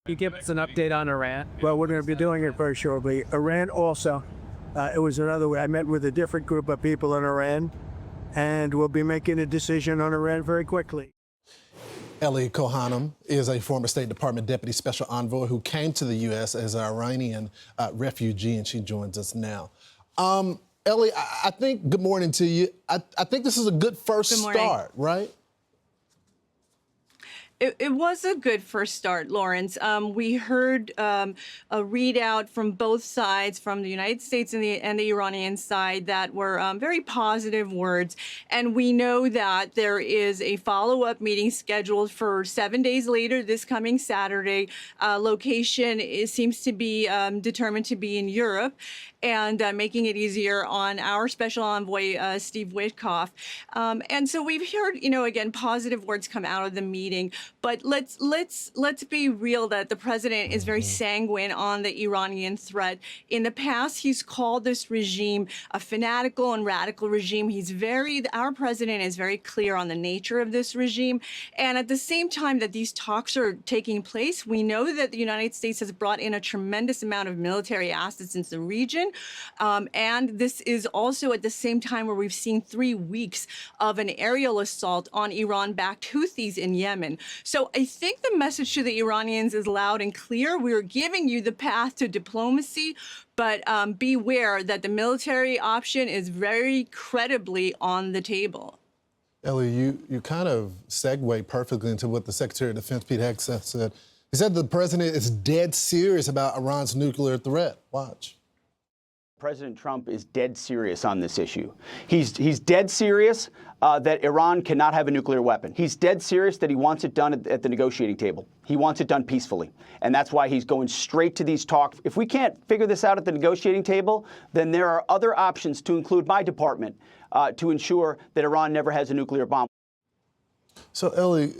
you give us an update on Iran? Well, we're going to be doing it very shortly. Iran also, it was another way. I met with a different group of people in Iran, and we'll be making a decision on Iran very quickly. Ellie Cohanim is a former State Department Deputy Special Envoy who came to the U.S. as an Iranian refugee, and she joins us now. Ellie, I think, good morning to you. I think this is a good first start, right? It was a good first start, Lawrence. We heard a readout from both sides, from the United States and the Iranian side, that were very positive words. And we know that there is a follow-up meeting scheduled for 7 days later, this coming Saturday. Location seems to be determined to be in Europe, and making it easier on our special envoy, Steve Witkoff. And so we've heard, again, positive words come out of the meeting. But let's be real that the president is very sanguine on the Iranian threat. In the past, he's called this regime a fanatical and radical regime. Our president is very clear on the nature of this regime. And at the same time that these talks are taking place, we know that the United States has brought in a tremendous amount of military assets into the region. And this is also at the same time where we've seen 3 weeks of an aerial assault on Iran-backed Houthis in Yemen. So I think the message to the Iranians is loud and clear. We're giving you the path to diplomacy, but beware that the military option is very credibly on the table. Ellie, you kind of segue perfectly into what the Secretary of Defense, Pete Hegseth, said. He said the president is dead serious about Iran's nuclear threat. Watch. President Trump is dead serious on this issue. He's dead serious that Iran cannot have a nuclear weapon. He's dead serious that he wants it done at the negotiating table. He wants it done peacefully. And that's why he's going straight to these talks. If we can't figure this out at the negotiating table, then there are other options, to include my department, to ensure that Iran never has a nuclear bomb. So, Ellie,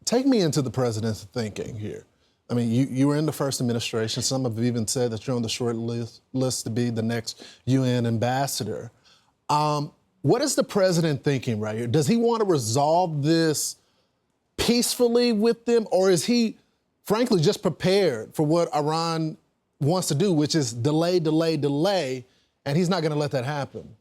take me into the president's thinking here. I mean, you were in the first administration. Some have even said that you're on the short list to be the next UN ambassador. What is the president thinking right here? Does he want to resolve this peacefully with them, or is he, frankly, just prepared for what Iran wants to do, which is delay, delay, delay, and he's not going to let that happen?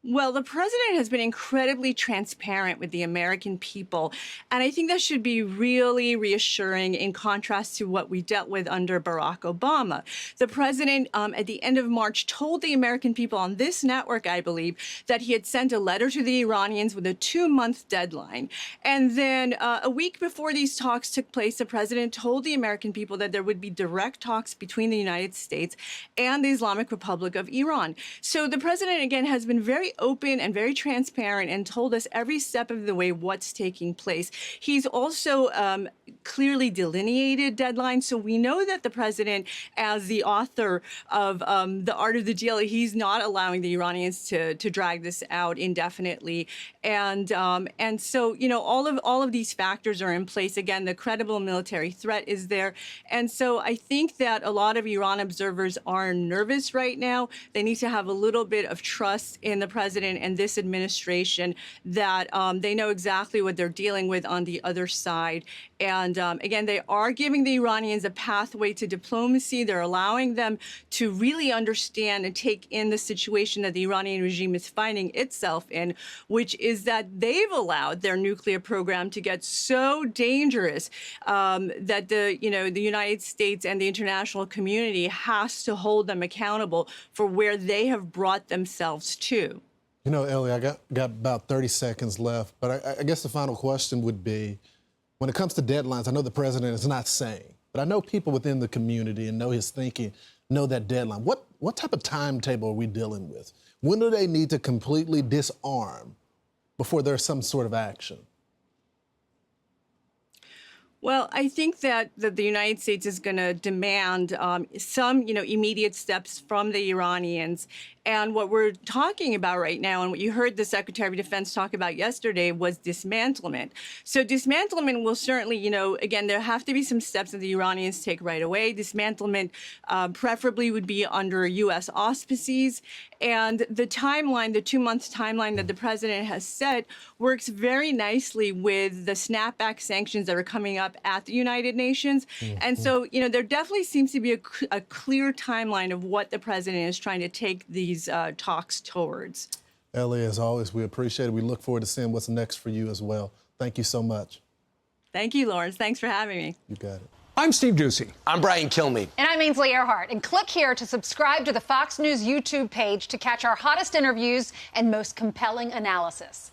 Well, the president has been incredibly transparent with the American people, and I think that should be really reassuring in contrast to what we dealt with under Barack Obama. The president, at the end of March, told the American people on this network, I believe, that he had sent a letter to the Iranians with a 2-month deadline. And then a week before these talks took place, the president told the American people that there would be direct talks between the United States and the Islamic Republic of Iran. So the president, again, has been very open and very transparent and told us every step of the way what's taking place. He's also clearly delineated deadlines. So we know that the president, as the author of The Art of the Deal, he's not allowing the Iranians to drag this out indefinitely. And so, all of these factors are in place. Again, the credible military threat is there. And so I think that a lot of Iran observers are nervous right now. They need to have a little bit of trust in the president and this administration that they know exactly what they're dealing with on the other side. And again, they are giving the Iranians a pathway to diplomacy. They're allowing them to really understand and take in the situation that the Iranian regime is finding itself in, which is that they've allowed their nuclear program to get so dangerous that the United States and the international community has to hold them accountable for where they have brought themselves to. Ellie, I got about 30 seconds left, but I guess the final question would be, when it comes to deadlines, I know the president is not saying, but I know people within the community and know his thinking, know that deadline. What type of timetable are we dealing with? When do they need to completely disarm before there's some sort of action? Well, I think that the United States is going to demand some, immediate steps from the Iranians. And what we're talking about right now, and what you heard the Secretary of Defense talk about yesterday, was dismantlement. So dismantlement will certainly, again, there have to be some steps that the Iranians take right away. Dismantlement preferably would be under U.S. auspices. And the timeline, the 2-month timeline that the president has set, works very nicely with the snapback sanctions that are coming up at the United Nations. And so, there definitely seems to be a clear timeline of what the president is trying to take these talks towards. Ellie, as always, we appreciate it. We look forward to seeing what's next for you as well. Thank you so much. Thank you, Lawrence. Thanks for having me. You got it. I'm Steve Ducey. I'm Brian Kilmeade. And I'm Ainsley Earhart. And click here to subscribe to the Fox News YouTube page to catch our hottest interviews and most compelling analysis.